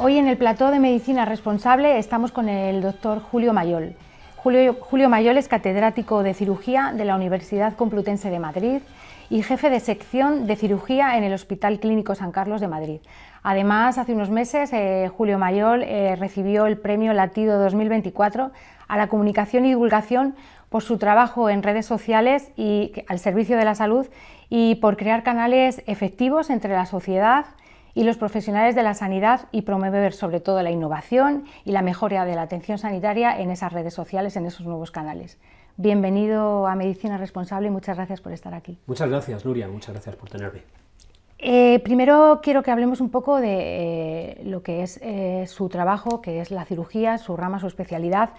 Hoy en el plató de Medicina Responsable estamos con el doctor Julio Mayol. Julio Mayol es catedrático de cirugía de la Universidad Complutense de Madrid y jefe de sección de cirugía en el Hospital Clínico San Carlos de Madrid. Además, hace unos meses Julio Mayol recibió el premio Latido 2024 a la comunicación y divulgación por su trabajo en redes sociales y al servicio de la salud y por crear canales efectivos entre la sociedad y los profesionales de la sanidad y promover sobre todo la innovación y la mejora de la atención sanitaria en esas redes sociales, en esos nuevos canales. Bienvenido a Medicina Responsable y muchas gracias por estar aquí. Muchas gracias, Nuria, muchas gracias por tenerme. Primero quiero que hablemos un poco de lo que es su trabajo, que es la cirugía, su rama, su especialidad.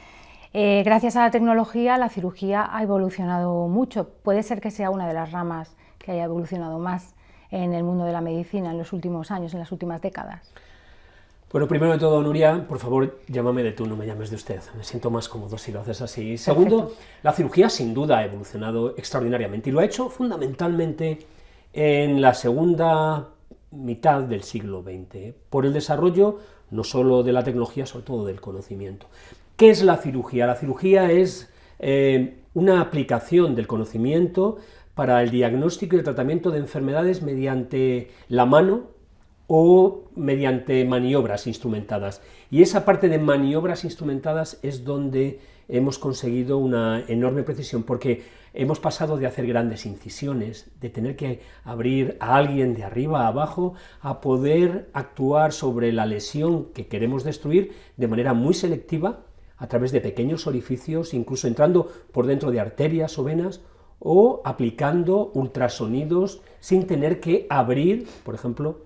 Gracias a la tecnología, la cirugía ha evolucionado mucho. Puede ser que sea una de las ramas que haya evolucionado más en el mundo de la medicina en los últimos años, en las últimas décadas. Bueno, primero de todo, Nuria, por favor, llámame de tú, no me llames de usted. Me siento más cómodo si lo haces así. Segundo, la cirugía sin duda ha evolucionado extraordinariamente y lo ha hecho fundamentalmente en la segunda mitad del siglo XX, por el desarrollo no solo de la tecnología, sobre todo del conocimiento. ¿Qué es la cirugía? La cirugía es una aplicación del conocimiento para el diagnóstico y el tratamiento de enfermedades mediante la mano o mediante maniobras instrumentadas. Y esa parte de maniobras instrumentadas es donde hemos conseguido una enorme precisión, porque hemos pasado de hacer grandes incisiones, de tener que abrir a alguien de arriba a abajo, a poder actuar sobre la lesión que queremos destruir de manera muy selectiva, a través de pequeños orificios, incluso entrando por dentro de arterias o venas, o aplicando ultrasonidos sin tener que abrir, por ejemplo,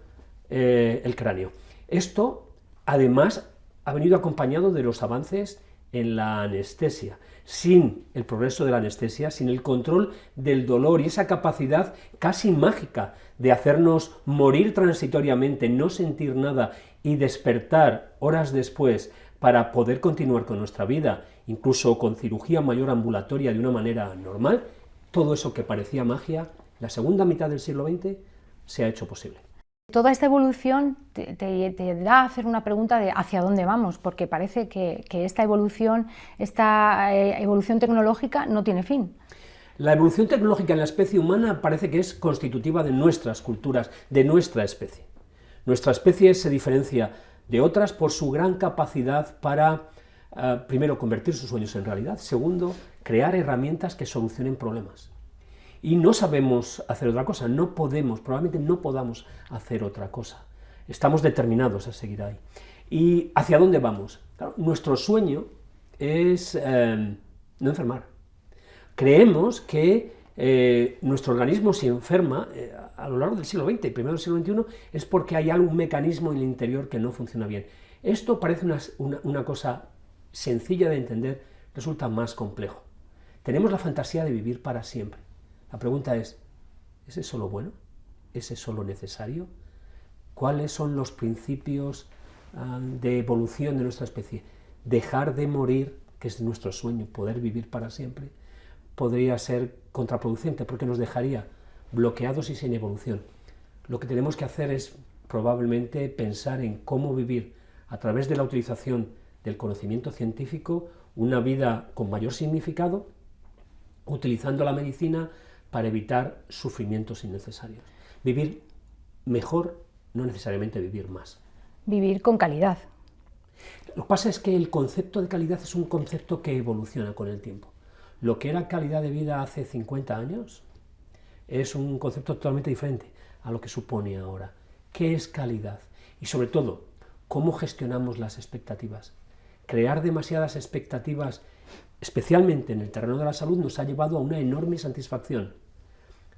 el cráneo. Esto, además, ha venido acompañado de los avances en la anestesia. Sin el progreso de la anestesia, sin el control del dolor y esa capacidad casi mágica de hacernos morir transitoriamente, no sentir nada y despertar horas después para poder continuar con nuestra vida, incluso con cirugía mayor ambulatoria de una manera normal, todo eso que parecía magia, la segunda mitad del siglo XX se ha hecho posible. Toda esta evolución te da a hacer una pregunta de hacia dónde vamos, porque parece que esta evolución tecnológica no tiene fin. La evolución tecnológica en la especie humana parece que es constitutiva de nuestras culturas, de nuestra especie. Nuestra especie se diferencia de otras por su gran capacidad para, primero, convertir sus sueños en realidad, segundo, crear herramientas que solucionen problemas. Y no sabemos hacer otra cosa, no podemos, probablemente no podamos hacer otra cosa. Estamos determinados a seguir ahí. ¿Y hacia dónde vamos? Claro, nuestro sueño es no enfermar. Creemos que nuestro organismo se enferma a lo largo del siglo XX y primero del siglo XXI es porque hay algún mecanismo en el interior que no funciona bien. Esto parece una cosa sencilla de entender, resulta más complejo. Tenemos la fantasía de vivir para siempre. La pregunta ¿es eso lo bueno? ¿Es eso lo necesario? ¿Cuáles son los principios de evolución de nuestra especie? Dejar de morir, que es nuestro sueño, poder vivir para siempre, podría ser contraproducente porque nos dejaría bloqueados y sin evolución. Lo que tenemos que hacer es probablemente pensar en cómo vivir a través de la utilización del conocimiento científico una vida con mayor significado, utilizando la medicina para evitar sufrimientos innecesarios. Vivir mejor, no necesariamente vivir más. Vivir con calidad. Lo que pasa es que el concepto de calidad es un concepto que evoluciona con el tiempo. Lo que era calidad de vida hace 50 años es un concepto totalmente diferente a lo que supone ahora. ¿Qué es calidad? Y sobre todo, ¿cómo gestionamos las expectativas? Crear demasiadas expectativas, especialmente en el terreno de la salud, nos ha llevado a una enorme insatisfacción,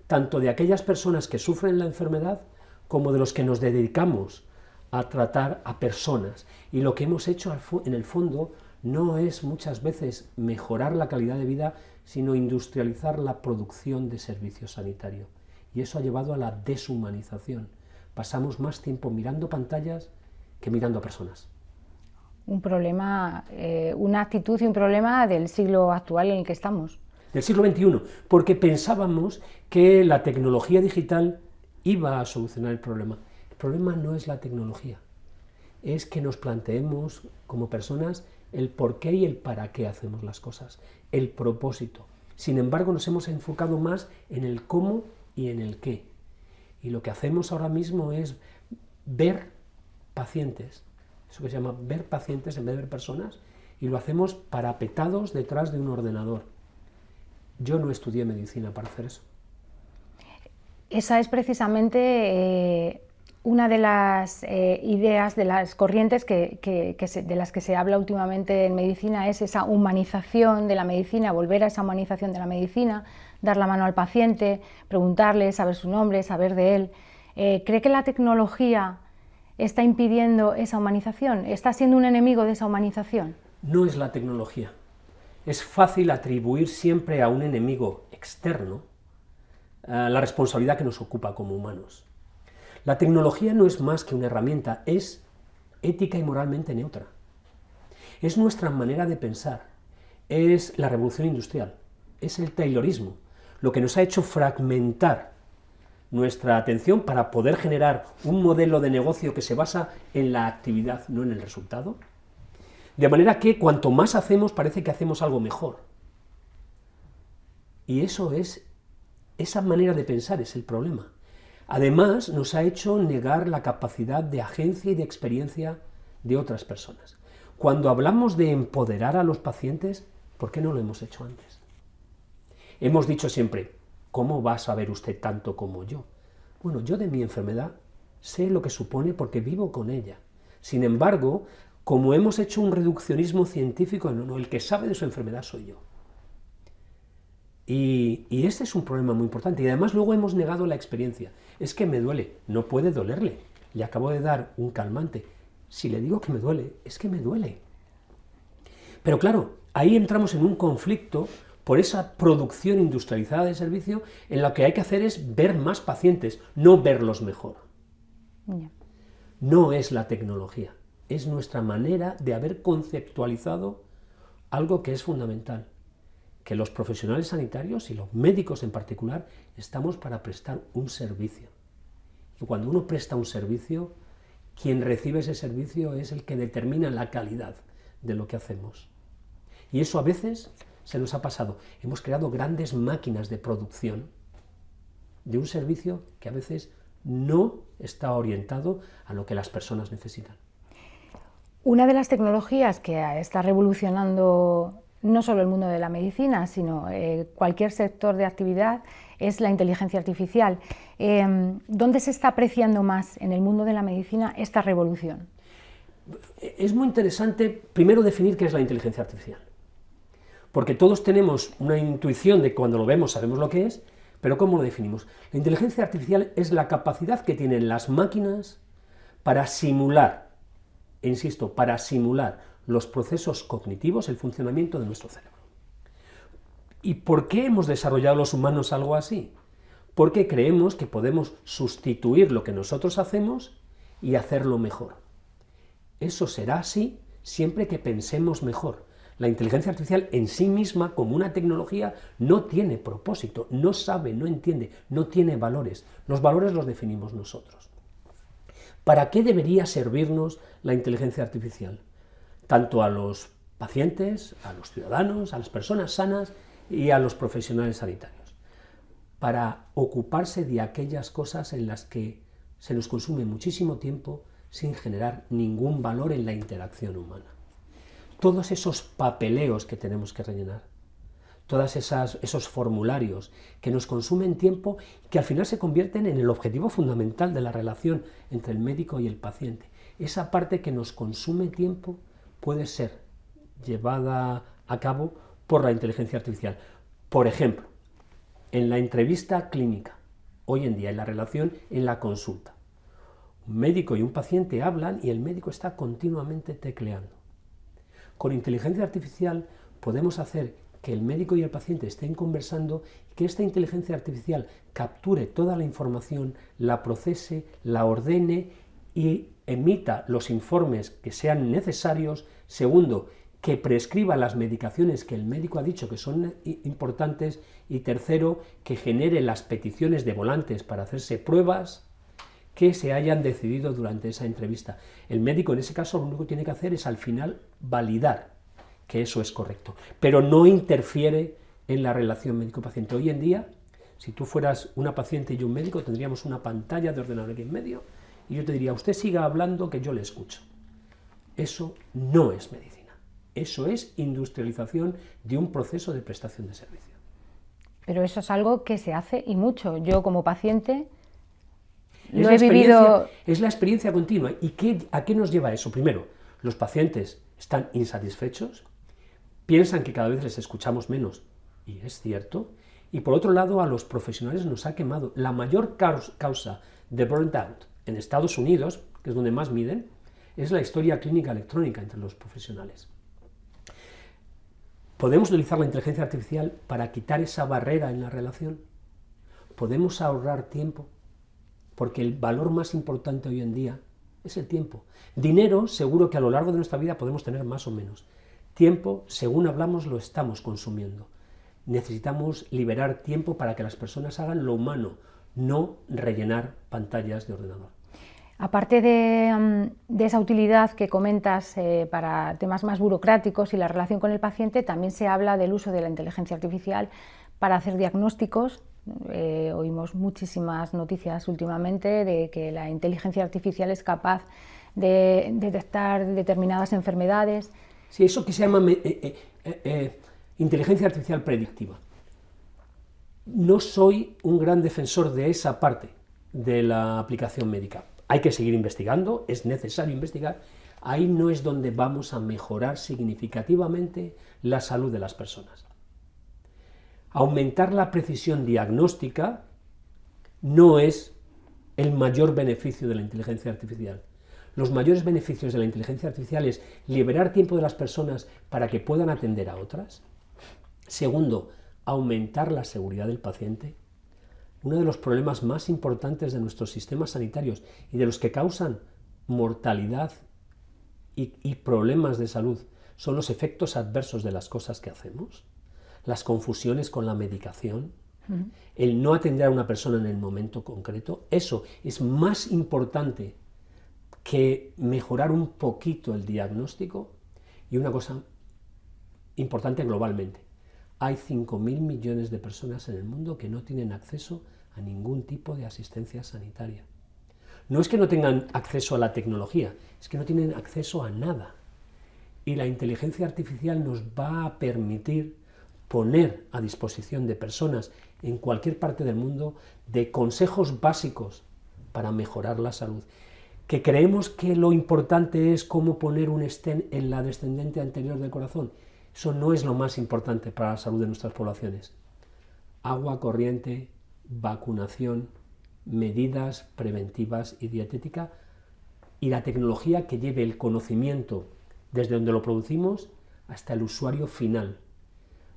tanto de aquellas personas que sufren la enfermedad como de los que nos dedicamos a tratar a personas. Y lo que hemos hecho en el fondo no es muchas veces mejorar la calidad de vida, sino industrializar la producción de servicios sanitarios. Y eso ha llevado a la deshumanización. Pasamos más tiempo mirando pantallas que mirando a personas. Un problema, una actitud y un problema del siglo actual en el que estamos. Del siglo XXI, porque pensábamos que la tecnología digital iba a solucionar el problema. El problema no es la tecnología. es que nos planteemos como personas el por qué y el para qué hacemos las cosas, el propósito. Sin embargo, nos hemos enfocado más en el cómo y en el qué. Y lo que hacemos ahora mismo es ver pacientes, eso que se llama ver pacientes en vez de ver personas, y lo hacemos parapetados detrás de un ordenador. Yo no estudié medicina para hacer eso. Esa es precisamente una de las ideas, de las corrientes de las que se habla últimamente en medicina, es esa humanización de la medicina, volver a esa humanización de la medicina, dar la mano al paciente, preguntarle, saber su nombre, saber de él. ¿Cree que la tecnología está impidiendo esa humanización? ¿Está siendo un enemigo de esa humanización? No es la tecnología. Es fácil atribuir siempre a un enemigo externo la responsabilidad que nos ocupa como humanos. La tecnología no es más que una herramienta, es ética y moralmente neutra. Es nuestra manera de pensar, es la revolución industrial, es el taylorismo, lo que nos ha hecho fragmentar nuestra atención para poder generar un modelo de negocio que se basa en la actividad, no en el resultado. De manera que cuanto más hacemos, parece que hacemos algo mejor. Y esa manera de pensar es el problema. Además, nos ha hecho negar la capacidad de agencia y de experiencia de otras personas. Cuando hablamos de empoderar a los pacientes, ¿por qué no lo hemos hecho antes? Hemos dicho siempre, ¿cómo va a saber usted tanto como yo? Bueno, yo de mi enfermedad sé lo que supone porque vivo con ella. Sin embargo, como hemos hecho un reduccionismo científico, no, el que sabe de su enfermedad soy yo. Y este es un problema muy importante. Y además luego hemos negado la experiencia. Es que me duele. No puede dolerle. Le acabo de dar un calmante. Si le digo que me duele, es que me duele. Pero claro, ahí entramos en un conflicto por esa producción industrializada de servicio en la que hay que hacer es ver más pacientes, no verlos mejor. Yeah. No es la tecnología. Es nuestra manera de haber conceptualizado algo que es fundamental, que los profesionales sanitarios y los médicos en particular estamos para prestar un servicio. Y cuando uno presta un servicio, quien recibe ese servicio es el que determina la calidad de lo que hacemos. Y eso a veces se nos ha pasado. Hemos creado grandes máquinas de producción de un servicio que a veces no está orientado a lo que las personas necesitan. Una de las tecnologías que está revolucionando no solo el mundo de la medicina, sino cualquier sector de actividad, es la inteligencia artificial. ¿Dónde se está apreciando más en el mundo de la medicina esta revolución? Es muy interesante, primero, definir qué es la inteligencia artificial. Porque todos tenemos una intuición de que cuando lo vemos sabemos lo que es, pero ¿cómo lo definimos? La inteligencia artificial es la capacidad que tienen las máquinas para simular, insisto, para simular los procesos cognitivos, el funcionamiento de nuestro cerebro. ¿Y por qué hemos desarrollado los humanos algo así? Porque creemos que podemos sustituir lo que nosotros hacemos y hacerlo mejor. Eso será así siempre que pensemos mejor. La inteligencia artificial en sí misma, como una tecnología, no tiene propósito, no sabe, no entiende, no tiene valores. Los valores los definimos nosotros. ¿Para qué debería servirnos la inteligencia artificial? Tanto a los pacientes, a los ciudadanos, a las personas sanas y a los profesionales sanitarios. Para ocuparse de aquellas cosas en las que se nos consume muchísimo tiempo sin generar ningún valor en la interacción humana. Todos esos papeleos que tenemos que rellenar, todos esos formularios que nos consumen tiempo y que al final se convierten en el objetivo fundamental de la relación entre el médico y el paciente. Esa parte que nos consume tiempo puede ser llevada a cabo por la inteligencia artificial. Por ejemplo, en la entrevista clínica, hoy en día en la relación en la consulta. Un médico y un paciente hablan y el médico está continuamente tecleando. Con inteligencia artificial podemos hacer que el médico y el paciente estén conversando y que esta inteligencia artificial capture toda la información, la procese, la ordene y emita los informes que sean necesarios. Segundo, que prescriba las medicaciones que el médico ha dicho que son importantes. Y tercero, que genere las peticiones de volantes para hacerse pruebas que se hayan decidido durante esa entrevista. El médico en ese caso lo único que tiene que hacer es al final validar que eso es correcto, pero no interfiere en la relación médico-paciente. Hoy en día, si tú fueras una paciente y yo un médico, tendríamos una pantalla de ordenador aquí en medio y yo te diría, usted siga hablando que yo le escucho. Eso no es medicina, eso es industrialización de un proceso de prestación de servicio. Pero eso es algo que se hace y mucho. Yo como paciente lo he vivido... Es la experiencia continua. ¿Y a qué nos lleva eso? Primero, los pacientes están insatisfechos, piensan que cada vez les escuchamos menos, y es cierto, y por otro lado a los profesionales nos ha quemado. La mayor causa de burnout en Estados Unidos, que es donde más miden, es la historia clínica electrónica entre los profesionales. ¿Podemos utilizar la inteligencia artificial para quitar esa barrera en la relación? ¿Podemos ahorrar tiempo? Porque el valor más importante hoy en día es el tiempo. Dinero, seguro que a lo largo de nuestra vida podemos tener más o menos. Tiempo, según hablamos, lo estamos consumiendo. Necesitamos liberar tiempo para que las personas hagan lo humano, no rellenar pantallas de ordenador. Aparte de esa utilidad que comentas para temas más burocráticos y la relación con el paciente, también se habla del uso de la inteligencia artificial para hacer diagnósticos. Oímos muchísimas noticias últimamente de que la inteligencia artificial es capaz de detectar determinadas enfermedades. Sí, eso que se llama inteligencia artificial predictiva. No soy un gran defensor de esa parte de la aplicación médica. Hay que seguir investigando, es necesario investigar. Ahí no es donde vamos a mejorar significativamente la salud de las personas. Aumentar la precisión diagnóstica no es el mayor beneficio de la inteligencia artificial. Los mayores beneficios de la inteligencia artificial es liberar tiempo de las personas para que puedan atender a otras. Segundo, aumentar la seguridad del paciente. Uno de los problemas más importantes de nuestros sistemas sanitarios y de los que causan mortalidad y problemas de salud son los efectos adversos de las cosas que hacemos, las confusiones con la medicación, el no atender a una persona en el momento concreto. Eso es más importante que mejorar un poquito el diagnóstico. Y una cosa importante globalmente, hay 5.000 millones de personas en el mundo que no tienen acceso a ningún tipo de asistencia sanitaria. No es que no tengan acceso a la tecnología, es que no tienen acceso a nada. Y la inteligencia artificial nos va a permitir poner a disposición de personas en cualquier parte del mundo de consejos básicos para mejorar la salud. Que creemos que lo importante es cómo poner un stent en la descendente anterior del corazón. Eso no es lo más importante para la salud de nuestras poblaciones. Agua corriente, vacunación, medidas preventivas y dietética, y la tecnología que lleve el conocimiento desde donde lo producimos hasta el usuario final.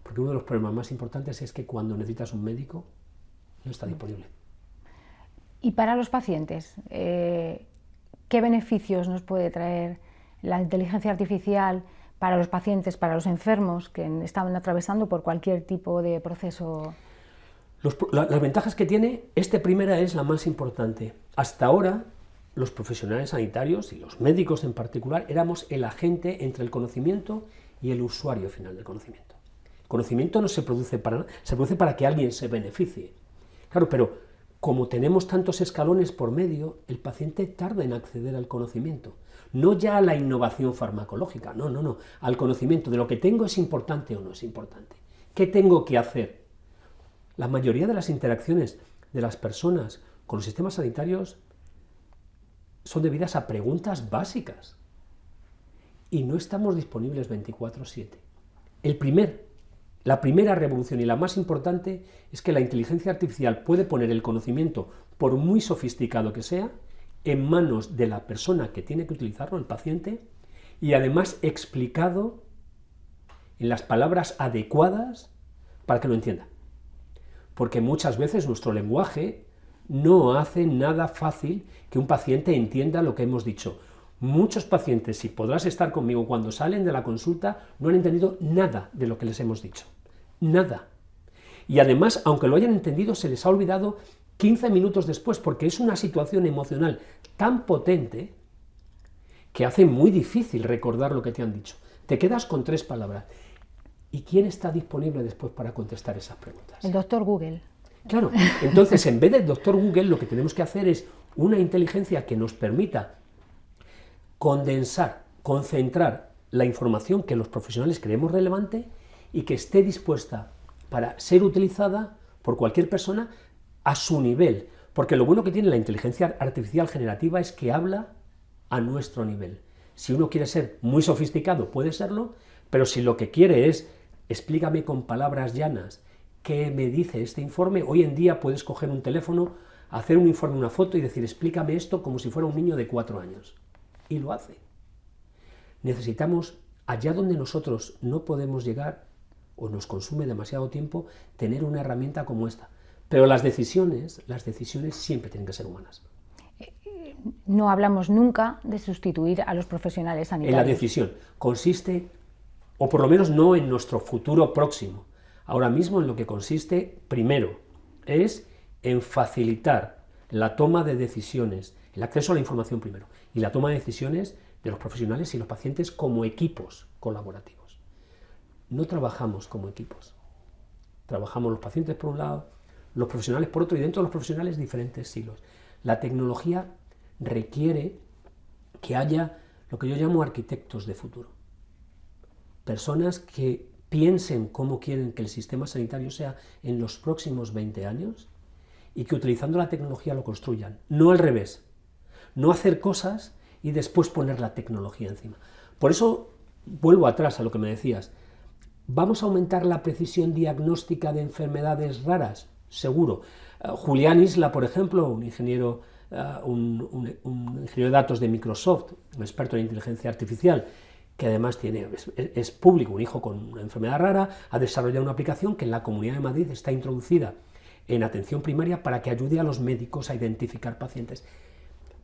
Porque uno de los problemas más importantes es que cuando necesitas un médico no está disponible. Y para los pacientes, ¿qué beneficios nos puede traer la inteligencia artificial para los pacientes, para los enfermos que están atravesando por cualquier tipo de proceso? Las ventajas que tiene, primera es la más importante. Hasta ahora, los profesionales sanitarios y los médicos en particular éramos el agente entre el conocimiento y el usuario final del conocimiento. El conocimiento no se produce para nada, se produce para que alguien se beneficie. Claro, pero como tenemos tantos escalones por medio, el paciente tarda en acceder al conocimiento. No ya a la innovación farmacológica, no, al conocimiento de lo que tengo es importante o no es importante. ¿Qué tengo que hacer? La mayoría de las interacciones de las personas con los sistemas sanitarios son debidas a preguntas básicas y no estamos disponibles 24/7. La primera revolución y la más importante es que la inteligencia artificial puede poner el conocimiento, por muy sofisticado que sea, en manos de la persona que tiene que utilizarlo, el paciente, y además explicado en las palabras adecuadas para que lo entienda. Porque muchas veces nuestro lenguaje no hace nada fácil que un paciente entienda lo que hemos dicho. Muchos pacientes, si podrás estar conmigo, cuando salen de la consulta, no han entendido nada de lo que les hemos dicho. Nada. Y además, aunque lo hayan entendido, se les ha olvidado 15 minutos después, porque es una situación emocional tan potente que hace muy difícil recordar lo que te han dicho. Te quedas con 3 palabras. ¿Y quién está disponible después para contestar esas preguntas? El doctor Google. Claro, entonces en vez del doctor Google lo que tenemos que hacer es una inteligencia que nos permita condensar, concentrar la información que los profesionales creemos relevante y que esté dispuesta para ser utilizada por cualquier persona a su nivel. Porque lo bueno que tiene la inteligencia artificial generativa es que habla a nuestro nivel. Si uno quiere ser muy sofisticado, puede serlo, pero si lo que quiere es explícame con palabras llanas qué me dice este informe, hoy en día puedes coger un teléfono, hacer un informe, una foto y decir explícame esto como si fuera un niño de 4 años. Y lo hace. Necesitamos, allá donde nosotros no podemos llegar o nos consume demasiado tiempo, tener una herramienta como esta. Pero las decisiones siempre tienen que ser humanas. No hablamos nunca de sustituir a los profesionales sanitarios. En la decisión consiste, o por lo menos no en nuestro futuro próximo, ahora mismo en lo que consiste, primero, es en facilitar la toma de decisiones, el acceso a la información primero, y la toma de decisiones de los profesionales y los pacientes como equipos colaborativos. No trabajamos como equipos. Trabajamos los pacientes por un lado, los profesionales por otro, y dentro de los profesionales diferentes hilos. La tecnología requiere que haya lo que yo llamo arquitectos de futuro. Personas que piensen cómo quieren que el sistema sanitario sea en los próximos 20 años y que utilizando la tecnología lo construyan. No al revés. No hacer cosas y después poner la tecnología encima. Por eso, vuelvo atrás a lo que me decías. ¿Vamos a aumentar la precisión diagnóstica de enfermedades raras? Seguro. Julián Isla, por ejemplo, un ingeniero de datos de Microsoft, un experto en inteligencia artificial, que además es público, un hijo con una enfermedad rara, ha desarrollado una aplicación que en la Comunidad de Madrid está introducida en atención primaria para que ayude a los médicos a identificar pacientes.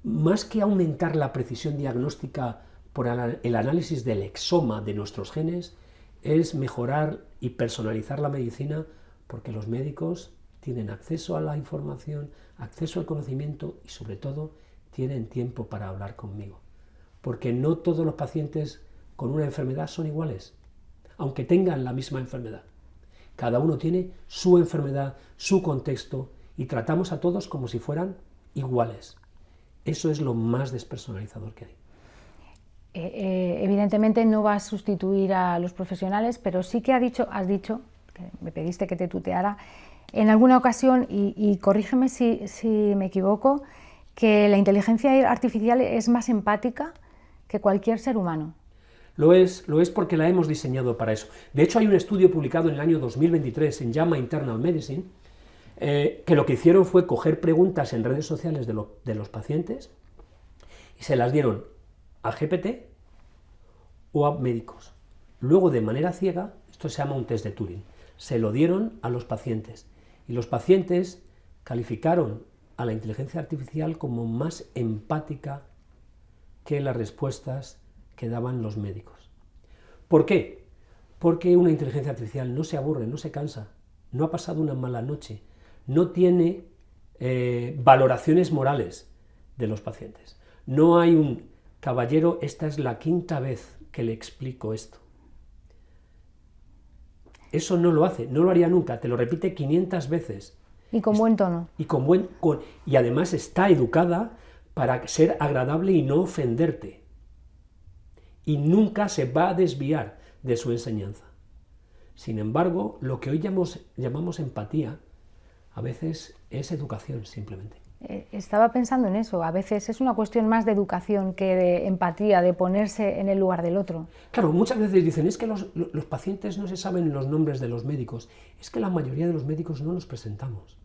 Más que aumentar la precisión diagnóstica por el análisis del exoma de nuestros genes, es mejorar y personalizar la medicina, porque los médicos tienen acceso a la información, acceso al conocimiento y sobre todo tienen tiempo para hablar conmigo. Porque no todos los pacientes con una enfermedad son iguales, aunque tengan la misma enfermedad. Cada uno tiene su enfermedad, su contexto, y tratamos a todos como si fueran iguales. Eso es lo más despersonalizador que hay. Evidentemente no va a sustituir a los profesionales, pero sí que has dicho, que me pediste que te tuteara, en alguna ocasión, y corrígeme si me equivoco, que la inteligencia artificial es más empática que cualquier ser humano. Lo es porque la hemos diseñado para eso. De hecho, hay un estudio publicado en el año 2023 en JAMA Internal Medicine, que lo que hicieron fue coger preguntas en redes sociales de los pacientes y se las dieron a GPT o a médicos. Luego, de manera ciega, esto se llama un test de Turing, se lo dieron a los pacientes y los pacientes calificaron a la inteligencia artificial como más empática que las respuestas que daban los médicos. ¿Por qué? Porque una inteligencia artificial no se aburre, no se cansa, no ha pasado una mala noche, no tiene valoraciones morales de los pacientes. No hay un caballero, esta es la 5ª vez que le explico esto. Eso no lo hace, no lo haría nunca, te lo repite 500 veces. Y con buen tono. Y además está educada para ser agradable y no ofenderte. Y nunca se va a desviar de su enseñanza. Sin embargo, lo que hoy llamamos empatía, a veces es educación simplemente. Estaba pensando en eso, a veces es una cuestión más de educación que de empatía, de ponerse en el lugar del otro. Claro, muchas veces dicen, es que los pacientes no se saben los nombres de los médicos, es que la mayoría de los médicos no nos presentamos.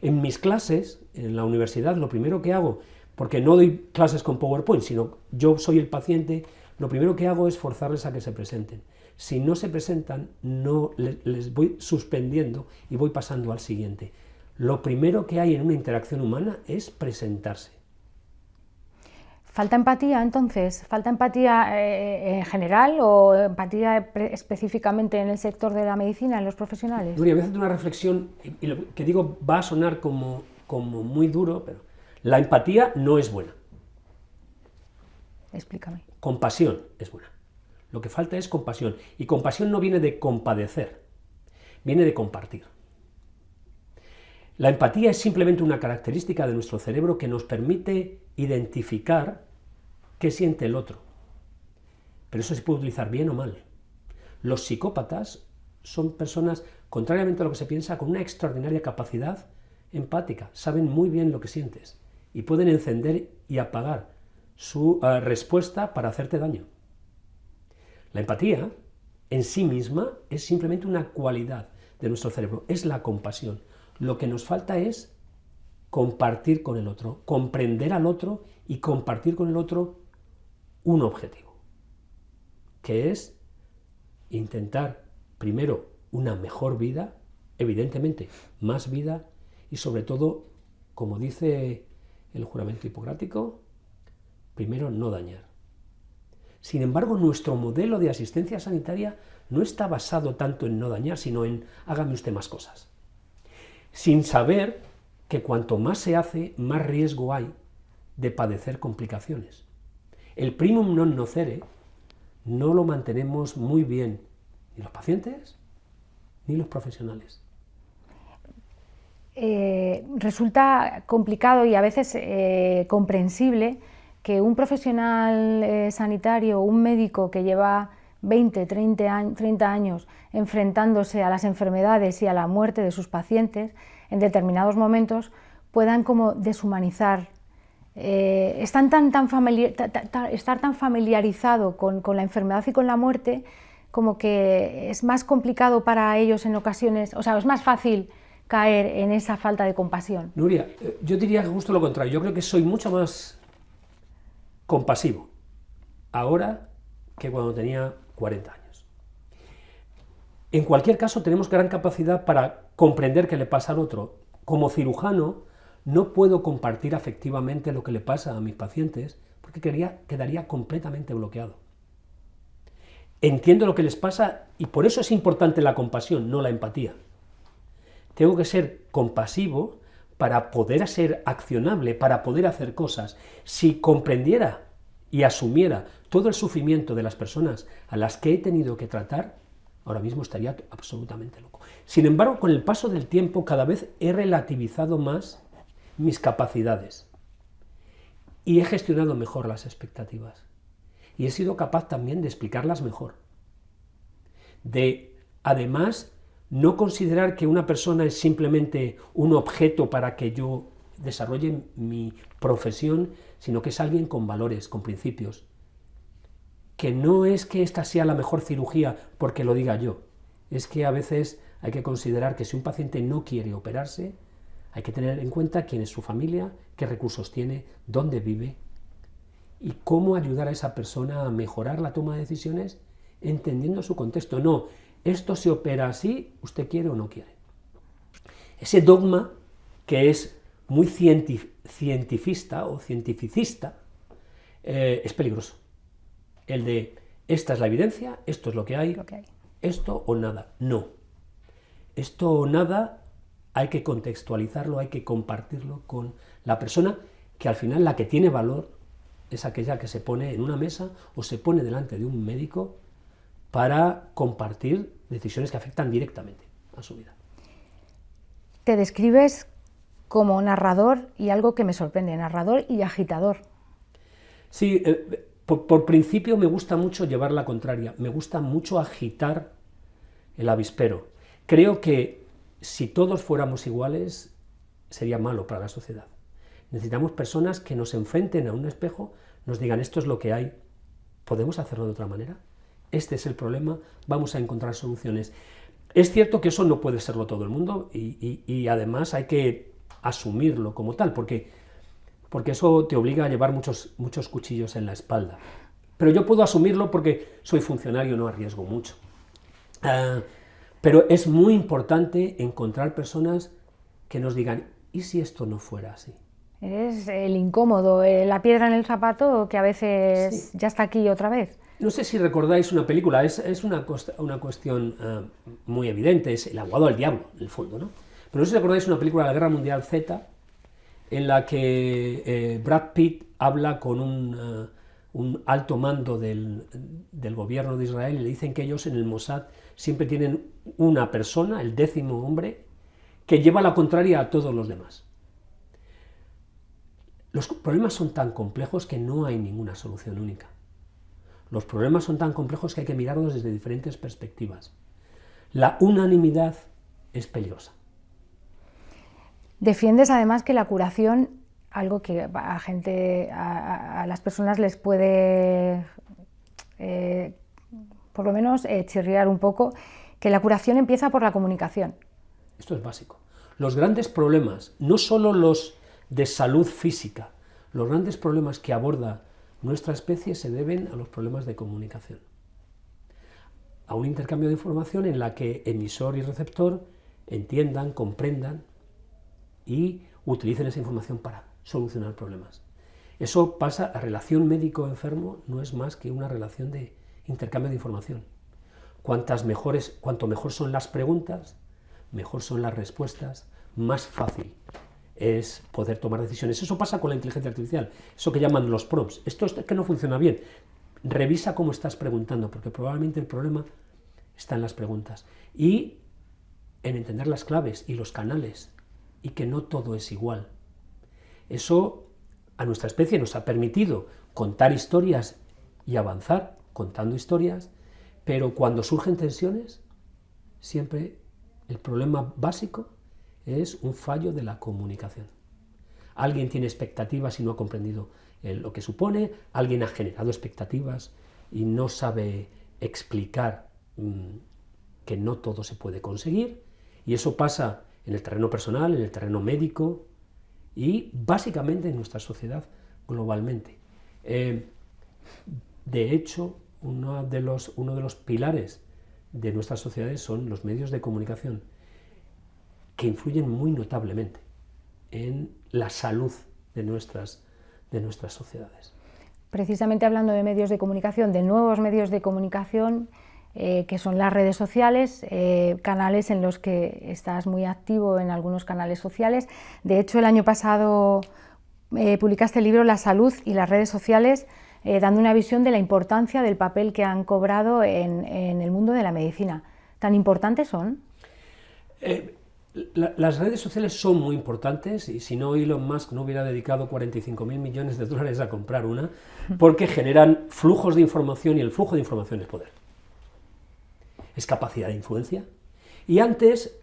En mis clases, en la universidad, lo primero que hago, porque no doy clases con PowerPoint, sino yo soy el paciente, lo primero que hago es forzarles a que se presenten. Si no se presentan, les voy suspendiendo y voy pasando al siguiente. Lo primero que hay en una interacción humana es presentarse. ¿Falta empatía entonces? ¿Falta empatía en general o empatía específicamente en el sector de la medicina, en los profesionales? Nuria, voy a hacer una reflexión, y lo que digo va a sonar como muy duro, pero la empatía no es buena. Explícame. Compasión es buena. Lo que falta es compasión. Y compasión no viene de compadecer, viene de compartir. La empatía es simplemente una característica de nuestro cerebro que nos permite identificar qué siente el otro. Pero eso se puede utilizar bien o mal. Los psicópatas son personas, contrariamente a lo que se piensa, con una extraordinaria capacidad empática. Saben muy bien lo que sientes y pueden encender y apagar su respuesta para hacerte daño. La empatía en sí misma es simplemente una cualidad de nuestro cerebro, es la compasión. Lo que nos falta es compartir con el otro, comprender al otro y compartir con el otro un objetivo, que es intentar primero una mejor vida, evidentemente más vida y sobre todo, como dice el juramento hipocrático, primero no dañar. Sin embargo, nuestro modelo de asistencia sanitaria no está basado tanto en no dañar, sino en hágame usted más cosas. Sin saber que cuanto más se hace, más riesgo hay de padecer complicaciones. El primum non nocere no lo mantenemos muy bien, ni los pacientes ni los profesionales. Resulta complicado y a veces comprensible que un profesional sanitario, un médico que lleva 20, 30 años enfrentándose a las enfermedades y a la muerte de sus pacientes, en determinados momentos puedan como deshumanizar, estar tan familiarizado con la enfermedad y con la muerte, como que es más complicado para ellos en ocasiones, o sea, es más fácil caer en esa falta de compasión. Nuria, yo diría justo lo contrario, yo creo que soy mucho más compasivo ahora que cuando tenía 40 años. En cualquier caso, tenemos gran capacidad para comprender qué le pasa al otro. Como cirujano, no puedo compartir afectivamente lo que le pasa a mis pacientes porque quedaría completamente bloqueado. Entiendo lo que les pasa y por eso es importante la compasión, no la empatía. Tengo que ser compasivo para poder ser accionable, para poder hacer cosas. Si comprendiera y asumiera todo el sufrimiento de las personas a las que he tenido que tratar, ahora mismo estaría absolutamente loco. Sin embargo, con el paso del tiempo, cada vez he relativizado más mis capacidades y he gestionado mejor las expectativas. Y he sido capaz también de explicarlas mejor. De, además, no considerar que una persona es simplemente un objeto para que yo desarrolle mi profesión, sino que es alguien con valores, con principios. Que no es que esta sea la mejor cirugía porque lo diga yo, es que a veces hay que considerar que si un paciente no quiere operarse, hay que tener en cuenta quién es su familia, qué recursos tiene, dónde vive y cómo ayudar a esa persona a mejorar la toma de decisiones entendiendo su contexto. No, esto se opera así, usted quiere o no quiere. Ese dogma que es muy cientificista o cientificista es peligroso. El de esta es la evidencia, esto es lo que hay, esto o nada. No. Esto o nada hay que contextualizarlo, hay que compartirlo con la persona que al final la que tiene valor es aquella que se pone en una mesa o se pone delante de un médico para compartir decisiones que afectan directamente a su vida. Te describes como narrador y algo que me sorprende, narrador y agitador. Sí, por principio me gusta mucho llevar la contraria, me gusta mucho agitar el avispero. Creo que si todos fuéramos iguales sería malo para la sociedad. Necesitamos personas que nos enfrenten a un espejo, nos digan esto es lo que hay, ¿podemos hacerlo de otra manera? Este es el problema, vamos a encontrar soluciones. Es cierto que eso no puede serlo todo el mundo y además hay que asumirlo como tal, porque eso te obliga a llevar muchos cuchillos en la espalda. Pero yo puedo asumirlo porque soy funcionario, no arriesgo mucho. Pero es muy importante encontrar personas que nos digan, ¿y si esto no fuera así? Eres el incómodo, la piedra en el zapato que a veces ya está aquí otra vez. No sé si recordáis una película, es una cuestión muy evidente, es El abogado del diablo, en el fondo, ¿no? Pero no sé si recordáis una película de la Guerra Mundial Z, en la que Brad Pitt habla con un alto mando del gobierno de Israel y le dicen que ellos en el Mossad siempre tienen una persona, el 10º hombre, que lleva la contraria a todos los demás. Los problemas son tan complejos que no hay ninguna solución única. Los problemas son tan complejos que hay que mirarlos desde diferentes perspectivas. La unanimidad es peligrosa. Defiendes además que la curación, algo que a las personas les puede, por lo menos, chirriar un poco, que la curación empieza por la comunicación. Esto es básico. Los grandes problemas, no solo los de salud física, los grandes problemas que aborda nuestra especie se deben a los problemas de comunicación. A un intercambio de información en la que emisor y receptor entiendan, comprendan y utilicen esa información para solucionar problemas. Eso pasa, la relación médico-enfermo no es más que una relación de intercambio de información. Cuanto mejor son las preguntas, mejor son las respuestas, más fácil es poder tomar decisiones. Eso pasa con la inteligencia artificial, eso que llaman los prompts. Esto es que no funciona bien. Revisa cómo estás preguntando, porque probablemente el problema está en las preguntas. Y en entender las claves y los canales, y que no todo es igual. Eso a nuestra especie nos ha permitido contar historias y avanzar contando historias, pero cuando surgen tensiones, siempre el problema básico es un fallo de la comunicación. Alguien tiene expectativas y no ha comprendido lo que supone, alguien ha generado expectativas y no sabe explicar que no todo se puede conseguir, y eso pasa en el terreno personal, en el terreno médico y básicamente en nuestra sociedad globalmente. De hecho, uno de los pilares de nuestras sociedades son los medios de comunicación, que influyen muy notablemente en la salud de nuestras sociedades. Precisamente hablando de medios de comunicación, de nuevos medios de comunicación, que son las redes sociales, canales en los que estás muy activo en algunos canales sociales. De hecho, el año pasado publicaste el libro La salud y las redes sociales, dando una visión de la importancia del papel que han cobrado en el mundo de la medicina. ¿Tan importantes son? Las redes sociales son muy importantes, y si no, Elon Musk no hubiera dedicado 45.000 millones de dólares a comprar una, porque generan flujos de información, y el flujo de información es poder. Es capacidad de influencia. Y antes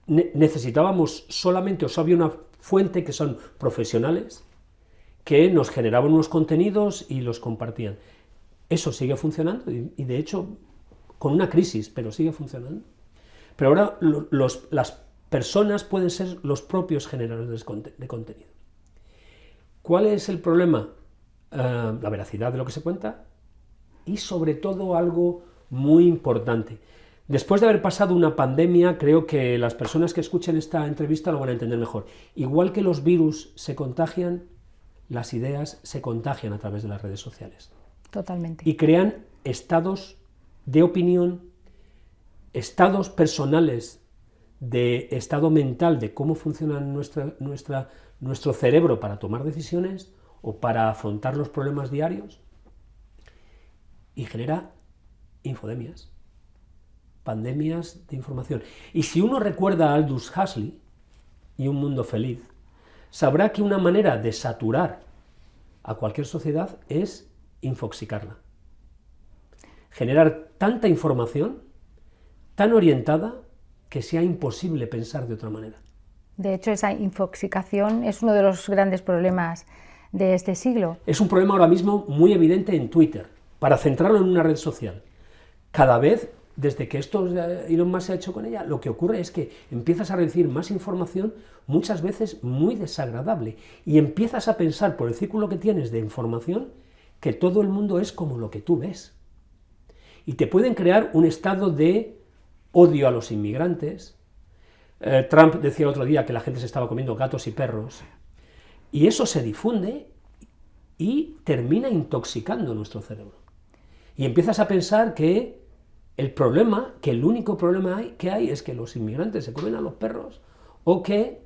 necesitábamos solamente, o sea, había una fuente que son profesionales, que nos generaban unos contenidos y los compartían. Eso sigue funcionando, y de hecho, con una crisis, pero sigue funcionando. Pero ahora las personas pueden ser los propios generadores de contenido. ¿Cuál es el problema? La veracidad de lo que se cuenta, y sobre todo algo muy importante. Después de haber pasado una pandemia, creo que las personas que escuchen esta entrevista lo van a entender mejor. Igual que los virus se contagian, las ideas se contagian a través de las redes sociales. Totalmente. Y crean estados de opinión, estados personales, de estado mental, de cómo funciona nuestro cerebro para tomar decisiones o para afrontar los problemas diarios, y genera infodemias, pandemias de información. Y si uno recuerda a Aldous Huxley y Un mundo feliz, sabrá que una manera de saturar a cualquier sociedad es infoxicarla. Generar tanta información, tan orientada, que sea imposible pensar de otra manera. De hecho, esa infoxicación es uno de los grandes problemas de este siglo. Es un problema ahora mismo muy evidente en Twitter, para centrarlo en una red social. Cada vez, desde que Elon Musk se ha hecho con ella, lo que ocurre es que empiezas a recibir más información, muchas veces muy desagradable, y empiezas a pensar, por el círculo que tienes de información, que todo el mundo es como lo que tú ves. Y te pueden crear un estado de odio a los inmigrantes. Trump decía otro día que la gente se estaba comiendo gatos y perros. Y eso se difunde y termina intoxicando nuestro cerebro. Y empiezas a pensar que el único problema que hay es que los inmigrantes se comen a los perros o que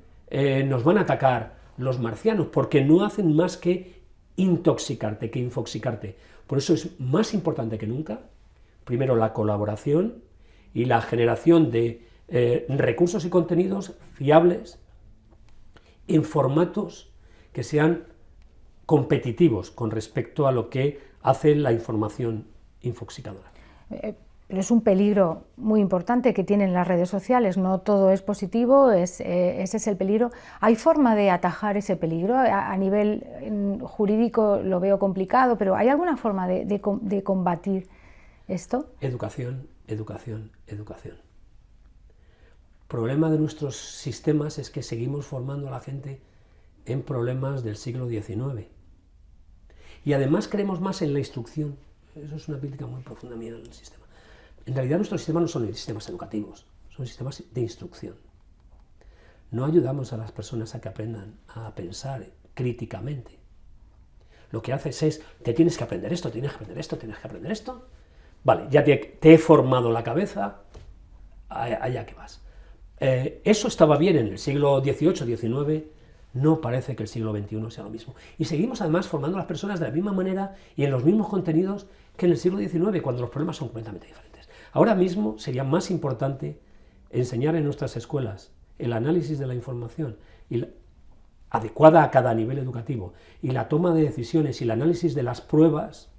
nos van a atacar los marcianos, porque no hacen más que intoxicarte, que infoxicarte. Por eso es más importante que nunca, primero, la colaboración y la generación de recursos y contenidos fiables en formatos que sean competitivos con respecto a lo que hace la información infoxicadora. Pero es un peligro muy importante que tienen las redes sociales, no todo es positivo, ese es el peligro. ¿Hay forma de atajar ese peligro? A nivel jurídico lo veo complicado, pero ¿hay alguna forma de combatir esto? Educación, educación, educación. El problema de nuestros sistemas es que seguimos formando a la gente en problemas del siglo XIX. Y además creemos más en la instrucción. Eso es una crítica muy profunda mía al sistema. En realidad nuestros sistemas no son sistemas educativos, son sistemas de instrucción. No ayudamos a las personas a que aprendan a pensar críticamente. Lo que haces es, te tienes que aprender esto, tienes que aprender esto, tienes que aprender esto. Vale, ya te he formado la cabeza, allá que vas. Eso estaba bien en el siglo XVIII, XIX, no parece que el siglo XXI sea lo mismo. Y seguimos además formando a las personas de la misma manera y en los mismos contenidos que en el siglo XIX, cuando los problemas son completamente diferentes. Ahora mismo sería más importante enseñar en nuestras escuelas el análisis de la información adecuada a cada nivel educativo y la toma de decisiones y el análisis de las pruebas,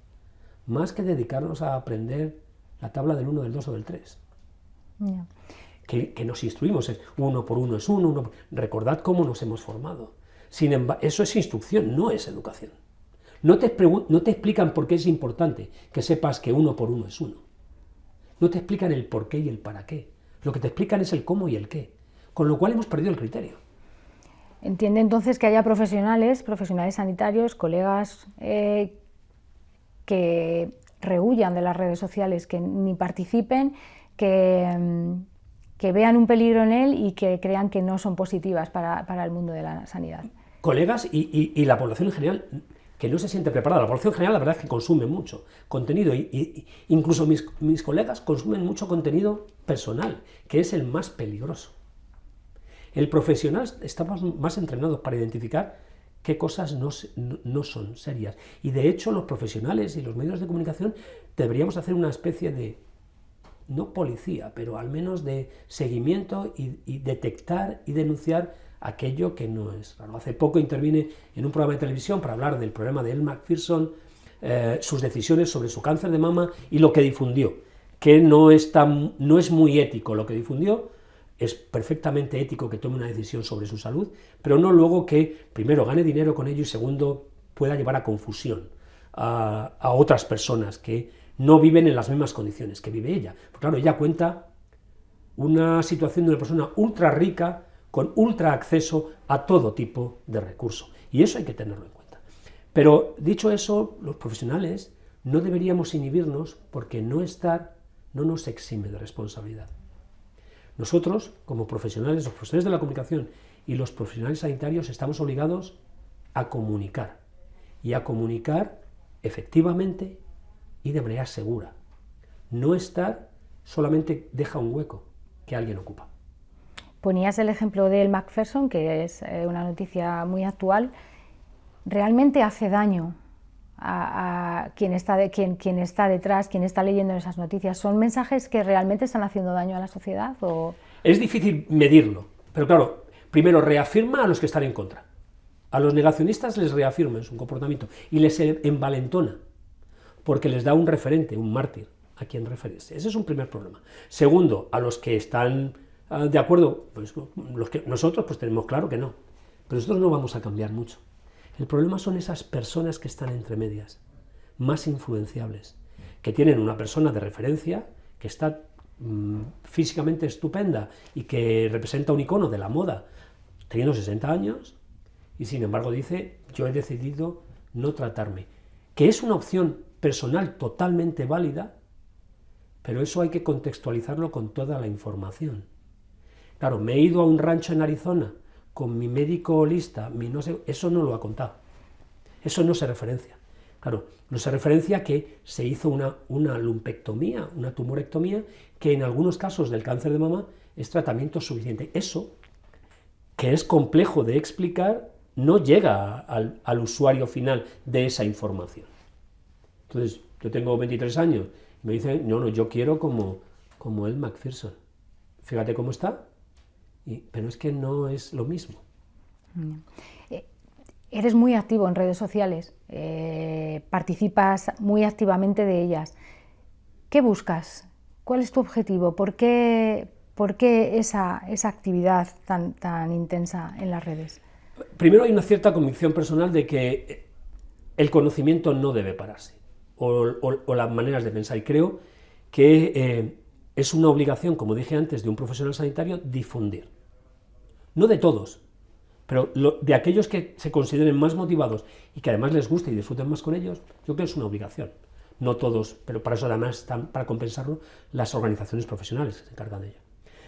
más que dedicarnos a aprender la tabla del 1, del 2 o del 3. Yeah. Que nos instruimos, es 1 por 1 es 1, recordad cómo nos hemos formado. Sin embargo, eso es instrucción, no es educación. No te explican por qué es importante que sepas que 1 por 1 es 1. No te explican el por qué y el para qué. Lo que te explican es el cómo y el qué. Con lo cual hemos perdido el criterio. Entiende entonces que haya profesionales sanitarios, colegas que rehuyan de las redes sociales, que ni participen, que vean un peligro en él y que crean que no son positivas para el mundo de la sanidad. Colegas y la población en general, que no se siente preparada. La población en general, la verdad es que consume mucho contenido, incluso mis colegas consumen mucho contenido personal, que es el más peligroso. El profesional estamos más entrenados para identificar qué cosas no son serias. Y de hecho los profesionales y los medios de comunicación deberíamos hacer una especie de, no policía, pero al menos de seguimiento y detectar y denunciar aquello que no es raro. Hace poco intervine en un programa de televisión para hablar del problema de Elle Macpherson, sus decisiones sobre su cáncer de mama y lo que difundió, que no es muy ético lo que difundió. Es perfectamente ético que tome una decisión sobre su salud, pero no luego que, primero, gane dinero con ello y, segundo, pueda llevar a confusión a otras personas que no viven en las mismas condiciones que vive ella. Porque claro, ella cuenta una situación de una persona ultra rica, con ultra acceso a todo tipo de recursos. Y eso hay que tenerlo en cuenta. Pero, dicho eso, los profesionales no deberíamos inhibirnos porque no nos exime de responsabilidad. Nosotros, como profesionales, los profesionales de la comunicación y los profesionales sanitarios, estamos obligados a comunicar, y a comunicar efectivamente y de manera segura. No estar solamente deja un hueco que alguien ocupa. Ponías el ejemplo de Elle Macpherson, que es una noticia muy actual. ¿Realmente hace daño a quien está detrás, quien está leyendo esas noticias? ¿Son mensajes que realmente están haciendo daño a la sociedad? ¿O? Es difícil medirlo, pero claro, primero reafirma a los que están en contra. A los negacionistas les reafirma en su comportamiento y les envalentona, porque les da un referente, un mártir a quien referirse. Ese es un primer problema. Segundo, a los que están de acuerdo, pues nosotros pues tenemos claro que no, pero nosotros no vamos a cambiar mucho. El problema son esas personas que están entre medias, más influenciables, que tienen una persona de referencia que está físicamente estupenda y que representa un icono de la moda, teniendo 60 años, y sin embargo dice, yo he decidido no tratarme, que es una opción personal totalmente válida, pero eso hay que contextualizarlo con toda la información. Claro, me he ido a un rancho en Arizona con mi médico lista, mi no sé, eso no lo ha contado. Eso no se referencia. Claro, no se referencia que se hizo una lumpectomía, una tumorectomía, que en algunos casos del cáncer de mama es tratamiento suficiente. Eso, que es complejo de explicar, no llega al usuario final de esa información. Entonces, yo tengo 23 años, y me dicen, no, yo quiero como el Macpherson. Fíjate cómo está, pero es que no es lo mismo. Eres muy activo en redes sociales, participas muy activamente de ellas. ¿Qué buscas? ¿Cuál es tu objetivo? ¿Por qué esa actividad tan intensa en las redes? Primero, hay una cierta convicción personal de que el conocimiento no debe pararse, o las maneras de pensar, y creo que es una obligación, como dije antes, de un profesional sanitario difundir. No de todos, pero de aquellos que se consideren más motivados y que además les guste y disfruten más con ellos, yo creo que es una obligación. No todos, pero para eso además están, para compensarlo, las organizaciones profesionales que se encargan de ello.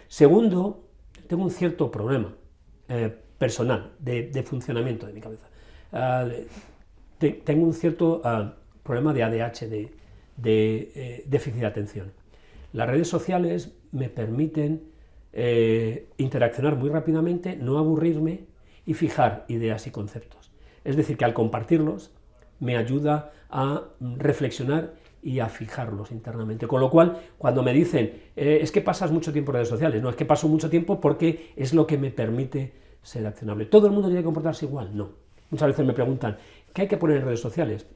Segundo, tengo un cierto problema personal, de funcionamiento de mi cabeza. Tengo un cierto problema de ADH, de déficit de atención. Las redes sociales me permiten interaccionar muy rápidamente, no aburrirme y fijar ideas y conceptos. Es decir, que al compartirlos me ayuda a reflexionar y a fijarlos internamente. Con lo cual, cuando me dicen, es que pasas mucho tiempo en redes sociales, no, es que paso mucho tiempo porque es lo que me permite ser accionable. ¿Todo el mundo tiene que comportarse igual? No. Muchas veces me preguntan, ¿qué hay que poner en redes sociales?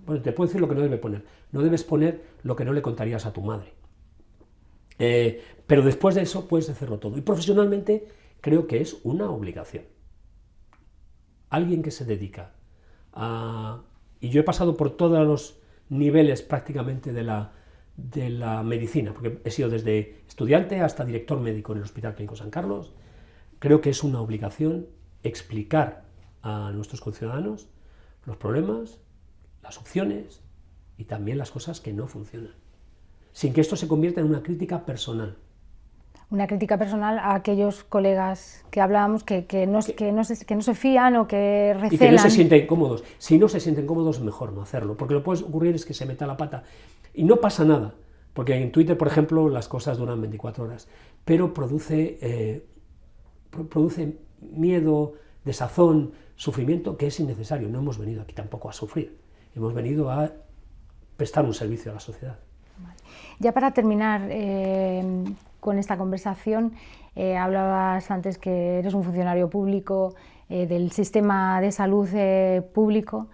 Bueno, te puedo decir lo que no debes poner. No debes poner lo que no le contarías a tu madre. Pero después de eso puedes hacerlo todo. Y profesionalmente creo que es una obligación. Alguien que se dedica a... Y yo he pasado por todos los niveles prácticamente de la medicina, porque he sido desde estudiante hasta director médico en el Hospital Clínico San Carlos. Creo que es una obligación explicar a nuestros conciudadanos los problemas, las opciones y también las cosas que no funcionan, sin que esto se convierta en una crítica personal. Una crítica personal a aquellos colegas que hablábamos que no se fían o que recelan. Y que no se sienten cómodos. Si no se sienten cómodos, mejor no hacerlo, porque lo que puede ocurrir es que se meta la pata. Y no pasa nada, porque en Twitter, por ejemplo, las cosas duran 24 horas, pero produce miedo, desazón, sufrimiento, que es innecesario. No hemos venido aquí tampoco a sufrir, hemos venido a prestar un servicio a la sociedad. Vale. Ya para terminar con esta conversación, hablabas antes que eres un funcionario público del sistema de salud público.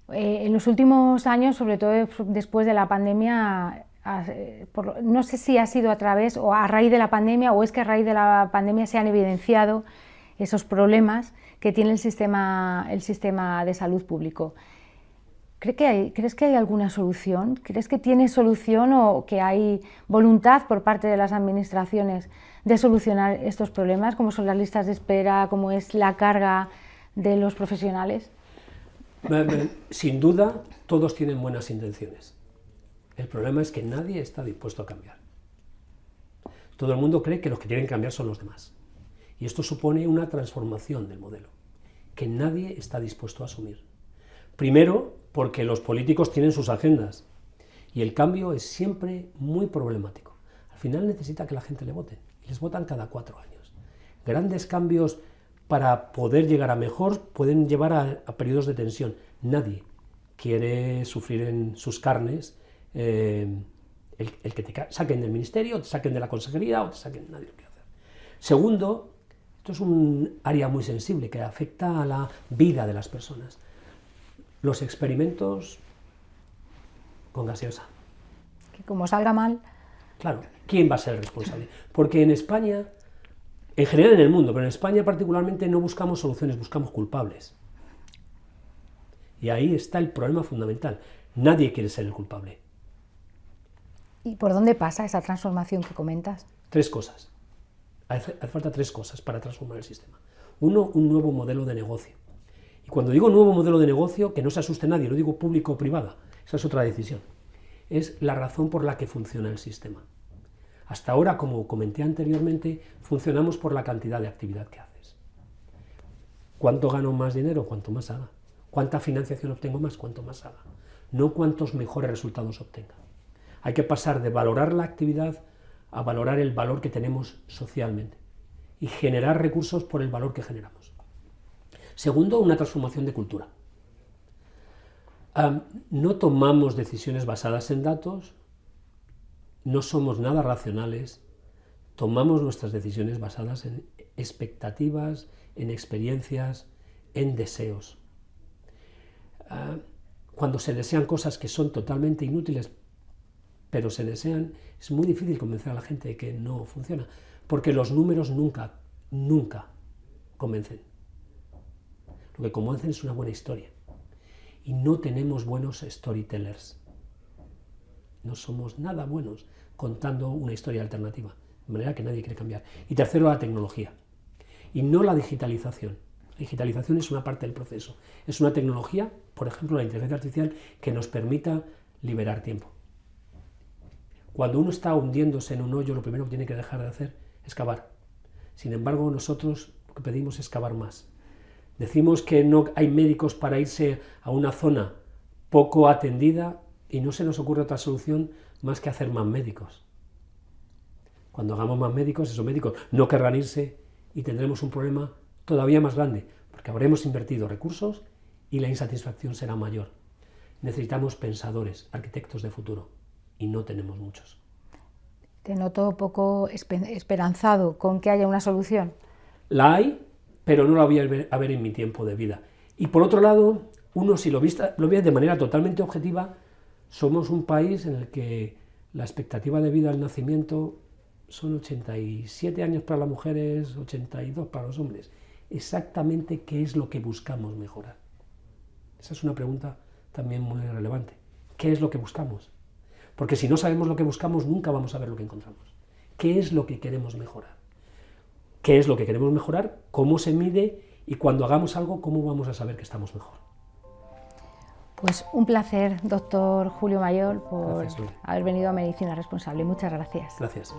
En los últimos años, sobre todo después de la pandemia, no sé si ha sido a través o a raíz de la pandemia, o es que a raíz de la pandemia se han evidenciado esos problemas que tiene el sistema de salud público. ¿Crees que hay alguna solución? ¿Crees que tiene solución o que hay voluntad por parte de las administraciones de solucionar estos problemas, como son las listas de espera, como es la carga de los profesionales? Sin duda, todos tienen buenas intenciones. El problema es que nadie está dispuesto a cambiar. Todo el mundo cree que los que tienen que cambiar son los demás. Y esto supone una transformación del modelo, que nadie está dispuesto a asumir. Primero, porque los políticos tienen sus agendas y el cambio es siempre muy problemático. Al final necesita que la gente le vote, y les votan cada 4 años. Grandes cambios para poder llegar a mejor pueden llevar a periodos de tensión. Nadie quiere sufrir en sus carnes el que te saquen del ministerio, te saquen de la consejería o te saquen, nadie lo quiere hacer. Segundo, esto es un área muy sensible que afecta a la vida de las personas. Los experimentos con gaseosa. Que como salga mal... Claro, ¿quién va a ser el responsable? Porque en España, en general en el mundo, pero en España particularmente no buscamos soluciones, buscamos culpables. Y ahí está el problema fundamental. Nadie quiere ser el culpable. ¿Y por dónde pasa esa transformación que comentas? 3 cosas. Hace falta 3 cosas para transformar el sistema. Uno, un nuevo modelo de negocio. Y cuando digo nuevo modelo de negocio, que no se asuste nadie, no digo público o privada, esa es otra decisión. Es la razón por la que funciona el sistema. Hasta ahora, como comenté anteriormente, funcionamos por la cantidad de actividad que haces. ¿Cuánto gano más dinero? Cuanto más haga. ¿Cuánta financiación obtengo más? Cuanto más haga. No cuántos mejores resultados obtenga. Hay que pasar de valorar la actividad a valorar el valor que tenemos socialmente y generar recursos por el valor que generamos. Segundo, una transformación de cultura. No tomamos decisiones basadas en datos, no somos nada racionales, tomamos nuestras decisiones basadas en expectativas, en experiencias, en deseos. Cuando se desean cosas que son totalmente inútiles, pero se desean, es muy difícil convencer a la gente de que no funciona, porque los números nunca convencen. Lo que convencen es una buena historia. Y no tenemos buenos storytellers. No somos nada buenos contando una historia alternativa, de manera que nadie quiere cambiar. Y tercero, la tecnología. Y no la digitalización. La digitalización es una parte del proceso. Es una tecnología, por ejemplo, la inteligencia artificial, que nos permita liberar tiempo. Cuando uno está hundiéndose en un hoyo, lo primero que tiene que dejar de hacer es cavar. Sin embargo, nosotros lo que pedimos es cavar más. Decimos que no hay médicos para irse a una zona poco atendida y no se nos ocurre otra solución más que hacer más médicos. Cuando hagamos más médicos, esos médicos no querrán irse y tendremos un problema todavía más grande, porque habremos invertido recursos y la insatisfacción será mayor. Necesitamos pensadores, arquitectos de futuro, y no tenemos muchos. Te noto poco esperanzado con que haya una solución. La hay, pero no la voy a ver en mi tiempo de vida. Y por otro lado, uno si lo ve de manera totalmente objetiva, somos un país en el que la expectativa de vida al nacimiento son 87 años para las mujeres, 82 para los hombres. Exactamente qué es lo que buscamos mejorar. Esa es una pregunta también muy relevante. ¿Qué es lo que buscamos? Porque si no sabemos lo que buscamos, nunca vamos a ver lo que encontramos. ¿Qué es lo que queremos mejorar? ¿Qué es lo que queremos mejorar? ¿Cómo se mide? Y cuando hagamos algo, ¿cómo vamos a saber que estamos mejor? Pues un placer, doctor Julio Mayol, por Gracias, haber venido a Medicina Responsable. Muchas gracias. Gracias.